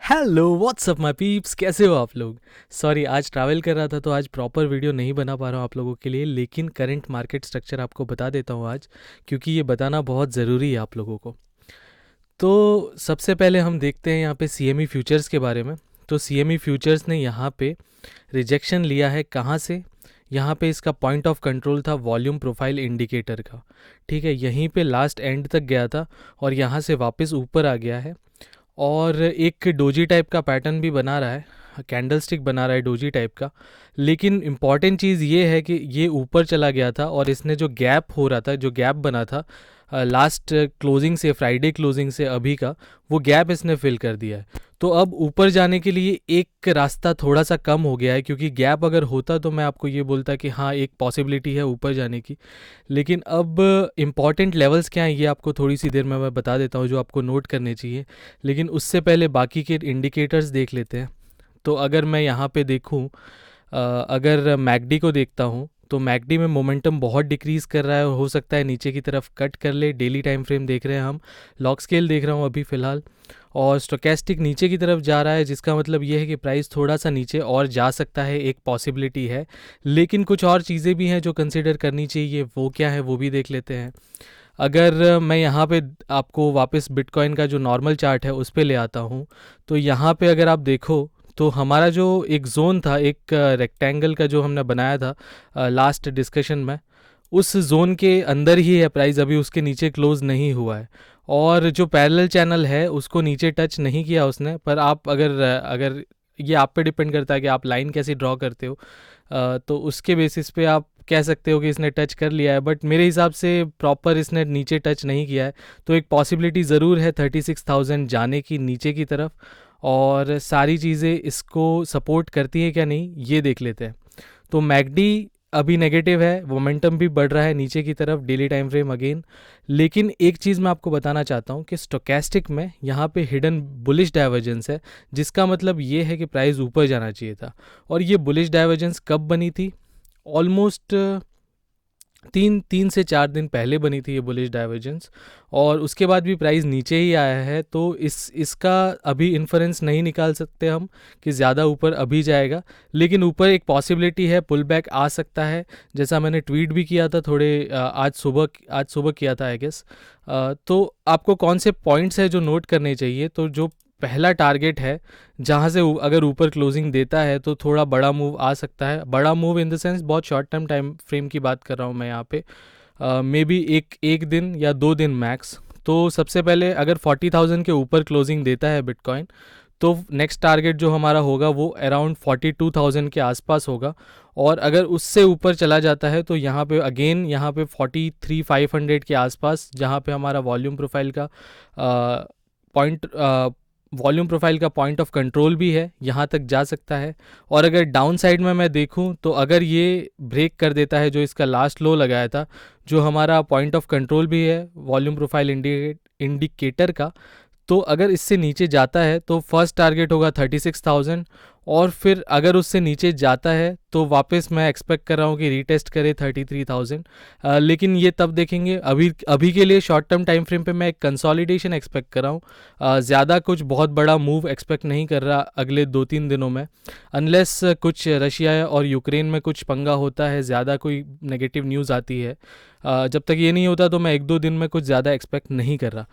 Hello what's up my peeps, कैसे हो आप लोग। सॉरी, आज ट्रैवल कर रहा था तो आज प्रॉपर वीडियो नहीं बना पा रहा हूँ आप लोगों के लिए, लेकिन करंट मार्केट स्ट्रक्चर आपको बता देता हूँ आज, क्योंकि ये बताना बहुत ज़रूरी है आप लोगों को। तो सबसे पहले हम देखते हैं यहाँ पे सीएमई फ्यूचर्स के बारे में। तो सीएमई फ्यूचर्स ने यहाँ पे रिजेक्शन लिया है कहाँ से। यहाँ पे इसका पॉइंट ऑफ कंट्रोल था वॉल्यूम प्रोफाइल इंडिकेटर का। ठीक है, यहीं पे लास्ट एंड तक गया था और यहाँ से वापस ऊपर आ गया है और एक डोजी टाइप का पैटर्न भी बना रहा है, कैंडल स्टिक बना रहा है डोजी टाइप का। लेकिन इम्पॉर्टेंट चीज़ ये है कि ये ऊपर चला गया था और इसने जो गैप हो रहा था, जो गैप बना था लास्ट क्लोजिंग से, फ्राइडे क्लोजिंग से अभी का, वो गैप इसने फिल कर दिया है। तो अब ऊपर जाने के लिए एक रास्ता थोड़ा सा कम हो गया है, क्योंकि गैप अगर होता तो मैं आपको ये बोलता कि हाँ एक पॉसिबिलिटी है ऊपर जाने की। लेकिन अब इम्पॉर्टेंट लेवल्स क्या हैं ये आपको थोड़ी सी देर में मैं बता देता हूँ, जो आपको नोट करने चाहिए। लेकिन उससे पहले बाकी के इंडिकेटर्स देख लेते हैं। तो अगर मैं यहाँ पे देखूँ, अगर मैकडी को देखता हूँ तो मैकडी में मोमेंटम बहुत डिक्रीज़ कर रहा है और हो सकता है नीचे की तरफ कट कर ले। डेली टाइम फ्रेम देख रहे हैं हम, लॉग स्केल देख रहा हूँ अभी फ़िलहाल, और स्टोकेस्टिक नीचे की तरफ जा रहा है, जिसका मतलब ये है कि प्राइस थोड़ा सा नीचे और जा सकता है, एक पॉसिबिलिटी है। लेकिन कुछ और चीज़ें भी हैं जो कंसिडर करनी चाहिए, वो क्या है वो भी देख लेते हैं। अगर मैं यहाँ पे आपको वापस बिटकॉइन का जो नॉर्मल चार्ट है उस पे ले आता हूँ, तो यहाँ पे अगर आप देखो तो हमारा जो एक जोन था, एक रेक्टेंगल का जो हमने बनाया था लास्ट डिस्कशन में, उस जोन के अंदर ही है प्राइस, अभी उसके नीचे क्लोज नहीं हुआ है। और जो पैरेलल चैनल है उसको नीचे टच नहीं किया उसने। पर आप अगर अगर ये आप पे डिपेंड करता है कि आप लाइन कैसे ड्रॉ करते हो, तो उसके बेसिस पे आप कह सकते हो कि इसने टच कर लिया है, बट मेरे हिसाब से प्रॉपर इसने नीचे टच नहीं किया है। तो एक पॉसिबिलिटी ज़रूर है 36,000 जाने की नीचे की तरफ, और सारी चीज़ें इसको सपोर्ट करती हैं क्या नहीं ये देख लेते हैं। तो मैकडी अभी नेगेटिव है, मोमेंटम भी बढ़ रहा है नीचे की तरफ, डेली टाइम फ्रेम अगेन। लेकिन एक चीज़ मैं आपको बताना चाहता हूँ कि स्टोकेस्टिक में यहाँ पे हिडन बुलिश डाइवर्जेंस है, जिसका मतलब ये है कि प्राइस ऊपर जाना चाहिए था। और ये बुलिश डाइवर्जेंस कब बनी थी? ऑलमोस्ट तीन से चार दिन पहले बनी थी ये बुलिश डाइवर्जेंस, और उसके बाद भी प्राइस नीचे ही आया है। तो इसका अभी इन्फरेंस नहीं निकाल सकते हम कि ज़्यादा ऊपर अभी जाएगा। लेकिन ऊपर एक पॉसिबिलिटी है, पुल बैक आ सकता है, जैसा मैंने ट्वीट भी किया था थोड़े आज सुबह किया था आई गेस। तो आपको कौन से पॉइंट्स है जो नोट करने चाहिए? तो जो पहला टारगेट है जहाँ से अगर ऊपर क्लोजिंग देता है तो थोड़ा बड़ा मूव आ सकता है। बड़ा मूव इन द सेंस बहुत शॉर्ट टर्म टाइम फ्रेम की बात कर रहा हूँ मैं यहाँ पे, मे बी एक दिन या 2 दिन मैक्स। तो सबसे पहले अगर 40,000 के ऊपर क्लोजिंग देता है बिटकॉइन, तो नेक्स्ट टारगेट जो हमारा होगा वो अराउंड 42,000 के आसपास होगा। और अगर उससे ऊपर चला जाता है तो यहाँ पे अगेन यहाँ पे 43,500 के आसपास, जहाँ पे हमारा पॉइंट वॉल्यूम प्रोफाइल का पॉइंट ऑफ कंट्रोल भी है, यहाँ तक जा सकता है। और अगर डाउन साइड में मैं देखूँ तो अगर ये ब्रेक कर देता है जो इसका लास्ट लो लगाया था, जो हमारा पॉइंट ऑफ कंट्रोल भी है वॉल्यूम प्रोफाइल इंडिकेटर का, तो अगर इससे नीचे जाता है तो फर्स्ट टारगेट होगा 36,000। और फिर अगर उससे नीचे जाता है तो वापस मैं एक्सपेक्ट कर रहा हूँ कि रीटेस्ट करे 33,000। लेकिन ये तब देखेंगे। अभी के लिए शॉर्ट टर्म टाइम फ्रेम पे मैं एक कंसोलिडेशन एक्सपेक्ट कर रहा हूँ। ज़्यादा कुछ बहुत बड़ा मूव एक्सपेक्ट नहीं कर रहा अगले 2-3 दिनों में, अनलेस कुछ रशिया और यूक्रेन में कुछ पंगा होता है, ज़्यादा कोई नेगेटिव न्यूज़ आती है। जब तक ये नहीं होता तो मैं 1-2 दिन में कुछ ज़्यादा एक्सपेक्ट नहीं कर रहा।